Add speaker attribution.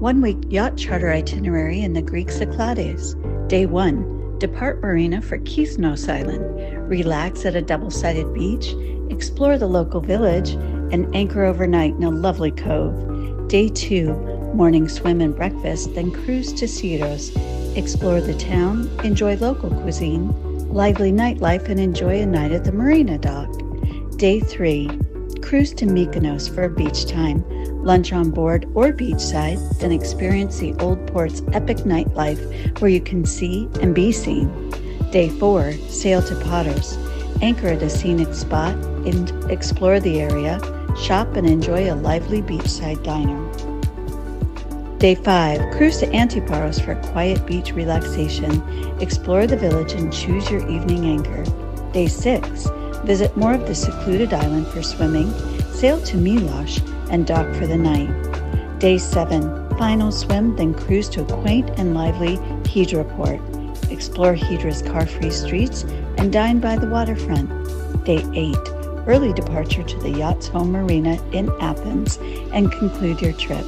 Speaker 1: 1-week yacht charter itinerary in the Greek Cyclades. Day 1, depart Marina for Kithnos Island. Relax at a double-sided beach, explore the local village, and anchor overnight in a lovely cove. Day 2, morning swim and breakfast, then cruise to Syros. Explore the town, enjoy local cuisine, lively nightlife, and enjoy a night at the marina dock. Day 3, cruise to Mykonos for a beach time, lunch on board or beachside, then experience the old port's epic nightlife where you can see and be seen. Day 4, sail to Paros, anchor at a scenic spot, and explore the area, shop and enjoy a lively beachside diner. Day 5, cruise to Antiparos for quiet beach relaxation, explore the village and choose your evening anchor. Day 6, visit more of the secluded island for swimming, sail to Milos, and dock for the night. Day 7, final swim, then cruise to a quaint and lively Hydra port. Explore Hydra's car-free streets and dine by the waterfront. Day 8, early departure to the yacht's home marina in Athens and conclude your trip.